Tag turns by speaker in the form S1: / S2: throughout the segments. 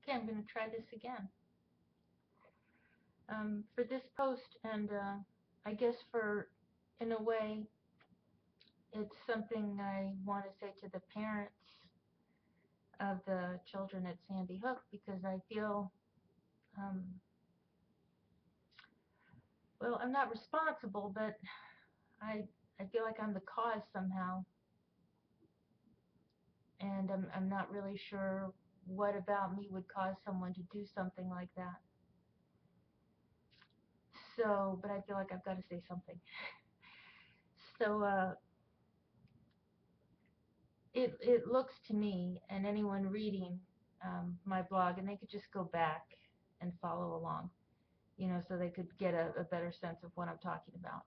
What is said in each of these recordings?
S1: Okay, I'm going to try this again. For this post, and I guess in a way, it's something I want to say to the parents of the children at Sandy Hook, because I feel, um, well, I'm not responsible, but I, I feel like I'm the cause somehow, and I'm not really sure what about me would cause someone to do something like that. So, but I feel like I've got to say something. So, it looks to me, and anyone reading my blog, and they could just go back and follow along, so they could get a better sense of what I'm talking about.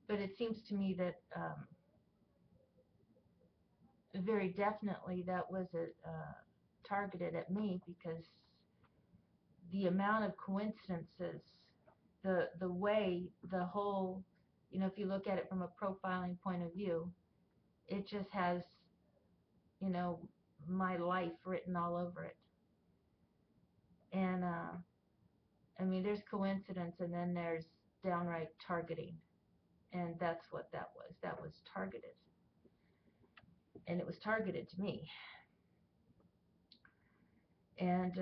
S1: But it seems to me that very definitely that was targeted at me, because the amount of coincidences, the way the whole, if you look at it from a profiling point of view, it just has, you know, my life written all over it. And I mean, there's coincidence, and then there's downright targeting, and that's what that was. That was targeted, and it was targeted to me. And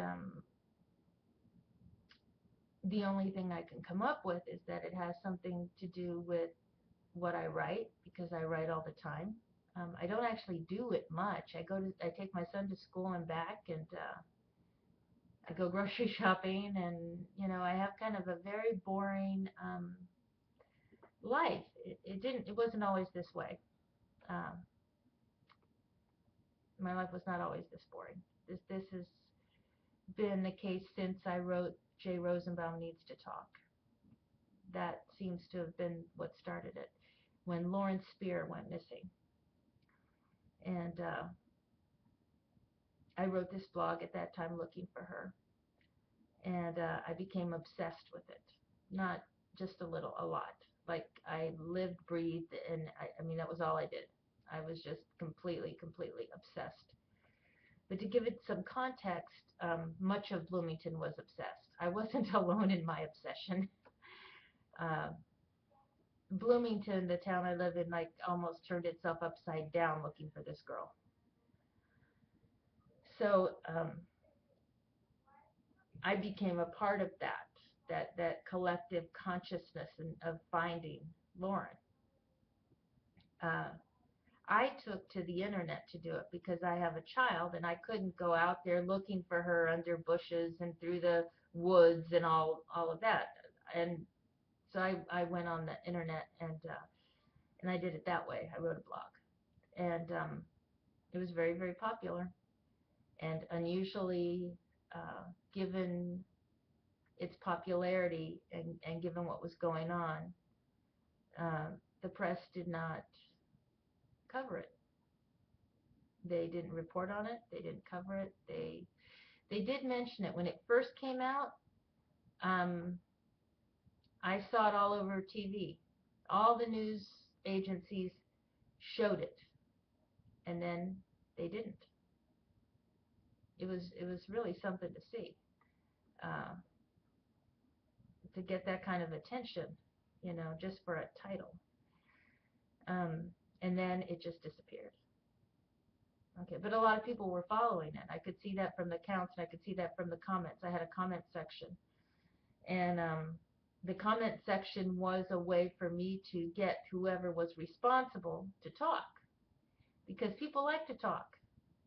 S1: the only thing I can come up with is that it has something to do with what I write, because I write all the time. I don't actually do it much. I take my son to school and back, and I go grocery shopping, and I have kind of a very boring life. It wasn't always this way. Um, my life was not always this boring. This has been the case since I wrote Jay Rosenbaum Needs to Talk. That seems to have been what started it, when Lawrence Spear went missing. And I wrote this blog at that time looking for her, and I became obsessed with it. Not just a little, a lot. Like, I lived, breathed, and I mean, that was all I did. I was just completely, completely obsessed. But to give it some context, much of Bloomington was obsessed. I wasn't alone in my obsession. Uh, Bloomington, the town I live in, like, almost turned itself upside down looking for this girl. So I became a part of that collective consciousness of finding Lauren. I took to the internet to do it because I have a child, and I couldn't go out there looking for her under bushes and through the woods and all of that. And so I went on the internet, and I did it that way. I wrote a blog, and it was very, very popular, and unusually, given its popularity, and given what was going on, uh, the press did not cover it. They didn't report on it. They didn't cover it. They did mention it when it first came out. Um, I saw it all over TV. All the news agencies showed it, and then they didn't. It was really something to see, uh, to get that kind of attention, just for a title. Um, and then it just disappeared. Okay, but a lot of people were following it. I could see that from the counts, and I could see that from the comments. I had a comment section, and the comment section was a way for me to get whoever was responsible to talk, because people like to talk,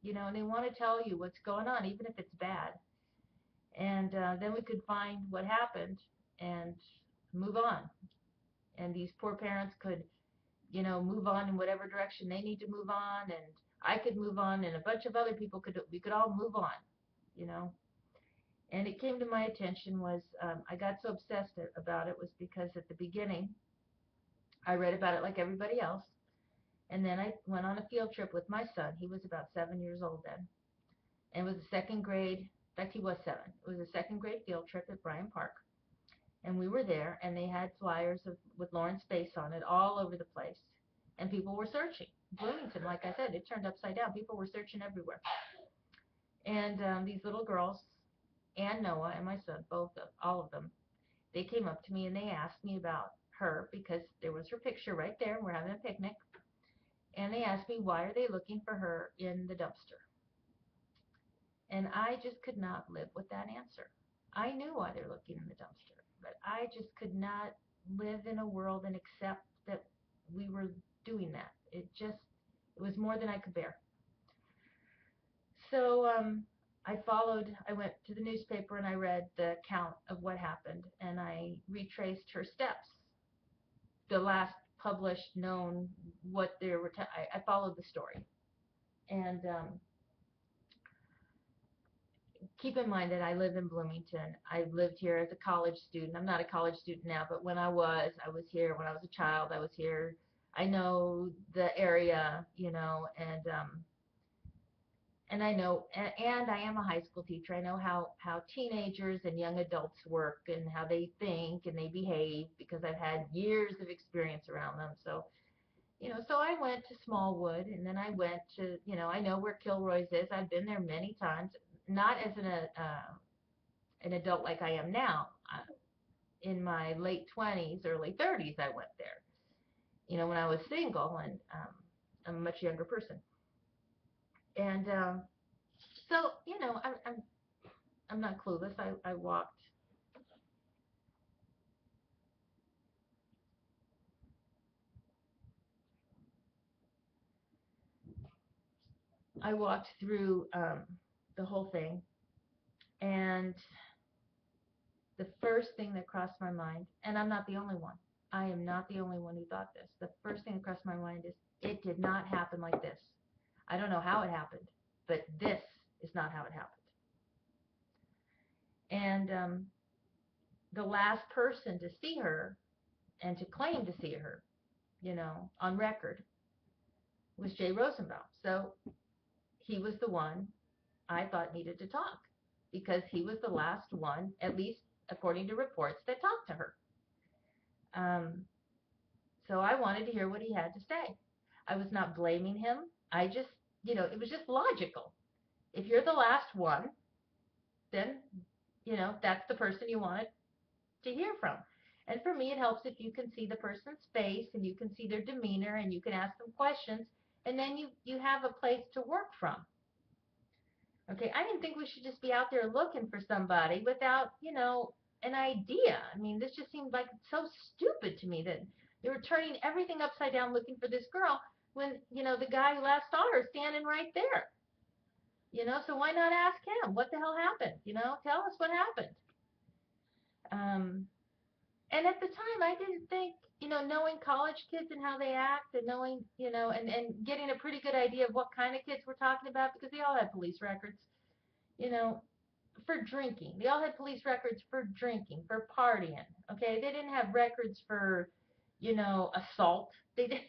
S1: and they want to tell you what's going on, even if it's bad. And then we could find what happened and move on. And these poor parents could, move on in whatever direction they need to move on, and I could move on, and a bunch of other people we could all move on, you know. And it came to my attention was, I got so obsessed about it was because at the beginning, I read about it like everybody else, and then I went on a field trip with my son. He was about 7 years old then, and it was a second grade, in fact, he was 7. It was a second grade field trip at Bryant Park, and we were there, and they had flyers with Lauren's face on it all over the place, and people were searching. Bloomington, like I said, it turned upside down. People were searching everywhere. And these little girls and Noah and my son, all of them, they came up to me and they asked me about her because there was her picture right there. We're having a picnic. And they asked me, why are they looking for her in the dumpster? And I just could not live with that answer. I knew why they're looking in the dumpster, but I just could not live in a world and accept that we were doing that. It was more than I could bear. So I went to the newspaper and I read the account of what happened and I retraced her steps. The last published known what there were, I followed the story. And keep in mind that I live in Bloomington. I lived here as a college student. I'm not a college student now, but when I was here. When I was a child, I was here. I know the area, and I know, and I am a high school teacher. I know how teenagers and young adults work and how they think and they behave because I've had years of experience around them. So, so I went to Smallwood and then I went to, I know where Kilroy's is. I've been there many times, not as an adult like I am now. In my late 20s, early 30s, I went there. When I was single and I'm a much younger person. And so, I'm not clueless. I walked through the whole thing, and the first thing that crossed my mind, and I'm not the only one. I am not the only one who thought this. The first thing that crossed my mind is it did not happen like this. I don't know how it happened, but this is not how it happened. And the last person to see her and to claim to see her, on record, was Jay Rosenbaum. So he was the one I thought needed to talk because he was the last one, at least according to reports, that talked to her. So I wanted to hear what he had to say. I was not blaming him. I just, it was just logical. If you're the last one, then, that's the person you wanted to hear from. And for me, it helps if you can see the person's face and you can see their demeanor and you can ask them questions, and then you have a place to work from. Okay, I didn't think we should just be out there looking for somebody without, an idea. I mean, this just seemed like so stupid to me that they were turning everything upside down looking for this girl when, the guy who last saw her standing right there. So why not ask him? What the hell happened? Tell us what happened. And at the time, I didn't think, knowing college kids and how they act and knowing, and getting a pretty good idea of what kind of kids we're talking about because they all had police records, you know, for drinking. They all had police records for drinking, for partying. Okay, they didn't have records for, assault. They did,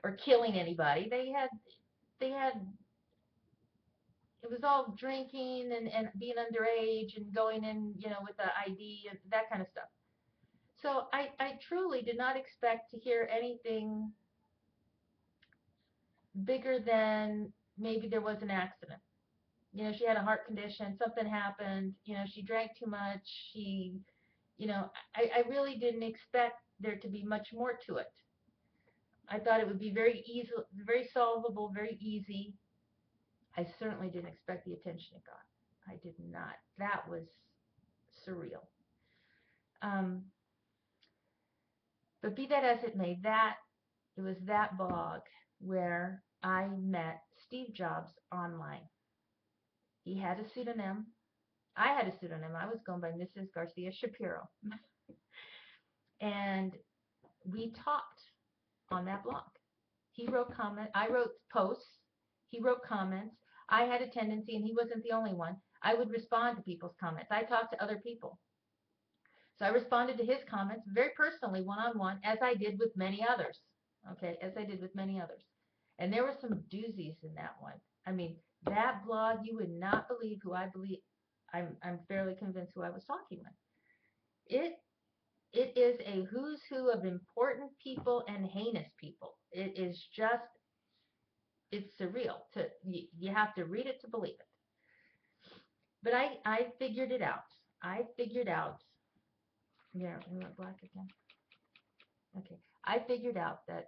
S1: or killing anybody. They had. It was all drinking and being underage and going in, with the ID and that kind of stuff. So I truly did not expect to hear anything bigger than maybe there was an accident. She had a heart condition, something happened, she drank too much, I really didn't expect there to be much more to it. I thought it would be very easy, very solvable, very easy. I certainly didn't expect the attention it got. I did not. That was surreal. Um, but be that as it may, it was that blog where I met Steve Jobs online. He had a pseudonym. I had a pseudonym. I was going by Mrs. Garcia Shapiro. And we talked on that blog. He wrote comments. I wrote posts. He wrote comments. I had a tendency, and he wasn't the only one. I would respond to people's comments. I talked to other people. So I responded to his comments very personally, one-on-one, as I did with many others. Okay, as I did with many others. And there were some doozies in that one. I mean, that blog, you would not believe who I believe. I'm fairly convinced who I was talking with. It is a who's who of important people and heinous people. It is just, it's surreal. You have to read it to believe it. But But I figured it out. I figured out, yeah, we went black again. Okay. I figured out that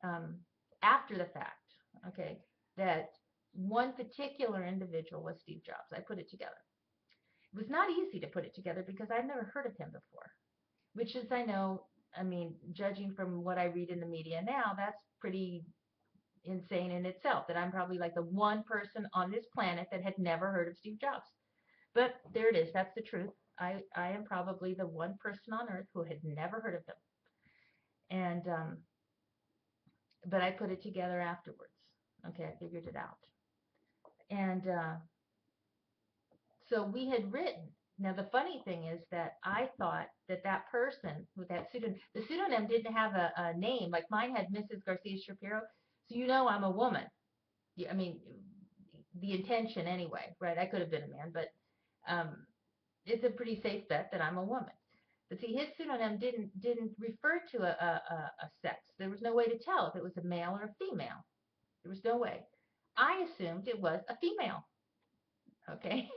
S1: um, after the fact, okay, that one particular individual was Steve Jobs. I put it together. It was not easy to put it together because I'd never heard of him before, which is, I know, I mean, judging from what I read in the media now, that's pretty insane in itself, that I'm probably like the one person on this planet that had never heard of Steve Jobs. But there it is. That's the truth. I am probably the one person on earth who had never heard of him. And but I put it together afterwards. Okay, I figured it out. And so we had written. Now the funny thing is that I thought that that person with that pseudonym, the pseudonym didn't have a name. Like mine had Mrs. Garcia Shapiro. So you know I'm a woman. I mean, the intention anyway, right? I could have been a man, but um, it's a pretty safe bet that I'm a woman. But see, his pseudonym didn't refer to a sex. There was no way to tell if it was a male or a female. There was no way. I assumed it was a female. Okay,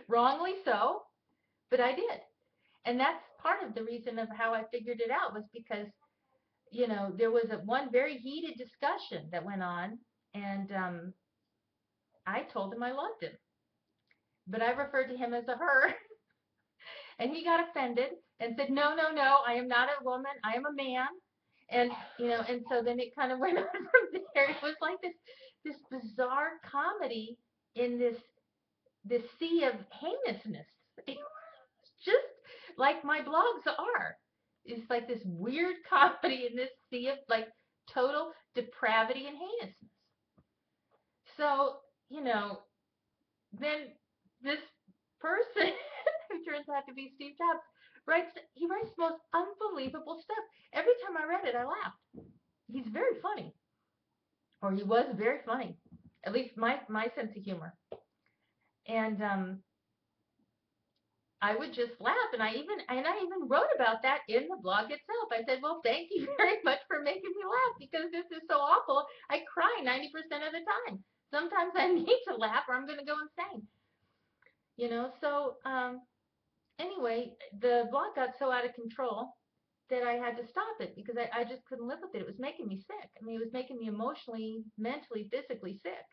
S1: wrongly so, but I did, and that's part of the reason of how I figured it out was because there was one very heated discussion that went on, and I told him I loved him, but I referred to him as a her, and he got offended and said, no, no, no, I am not a woman, I am a man. And so then it kind of went on from there. It was like this bizarre comedy in this sea of heinousness. It was just like my blogs are. It's like this weird comedy in this sea of like total depravity and heinousness. So, then this person who turns out to be Steve Jobs he writes the most unbelievable stuff. Every time I read it, I laughed. He's very funny, or he was very funny, at least my sense of humor. And I would just laugh, and I even wrote about that in the blog itself. I said, well, thank you very much for making me laugh because this is so awful. I cry 90% of the time. Sometimes I need to laugh or I'm going to go insane. So anyway, the blog got so out of control that I had to stop it because I just couldn't live with it. It was making me sick. I mean, it was making me emotionally, mentally, physically sick.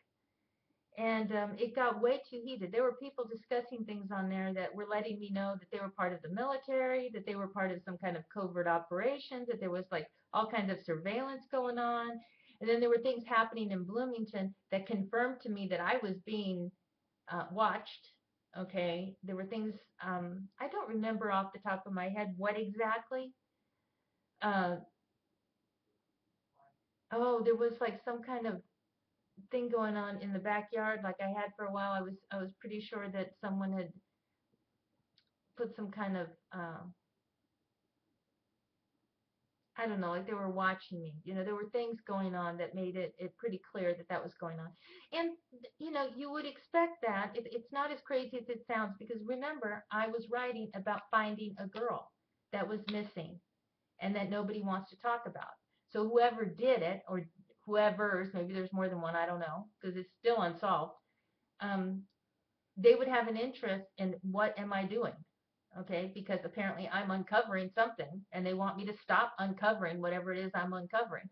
S1: And it got way too heated. There were people discussing things on there that were letting me know that they were part of the military, that they were part of some kind of covert operations, that there was like all kinds of surveillance going on. And then there were things happening in Bloomington that confirmed to me that I was being watched. Okay, there were things, I don't remember off the top of my head what exactly. Uh, oh, there was like some kind of thing going on in the backyard like I had for a while. I was pretty sure that someone had put some kind of I don't know, like they were watching me. There were things going on that made it pretty clear that that was going on. And you would expect that. It's not as crazy as it sounds because remember, I was writing about finding a girl that was missing and that nobody wants to talk about. So whoever did it, or whoever's, maybe there's more than one, I don't know, because it's still unsolved. Um, they would have an interest in what am I doing, okay? Because apparently I'm uncovering something, and they want me to stop uncovering whatever it is I'm uncovering.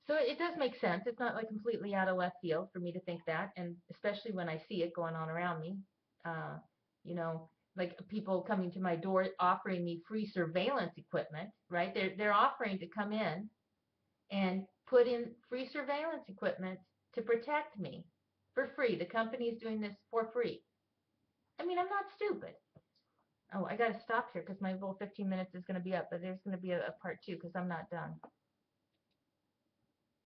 S1: So it does make sense. It's not like completely out of left field for me to think that, and especially when I see it going on around me. Uh, you know, like people coming to my door offering me free surveillance equipment, right? They're offering to come in and put in free surveillance equipment to protect me for free. The company is doing this for free. I mean, I'm not stupid. Oh, I got to stop here because my little 15 minutes is going to be up, but there's going to be a part two because I'm not done.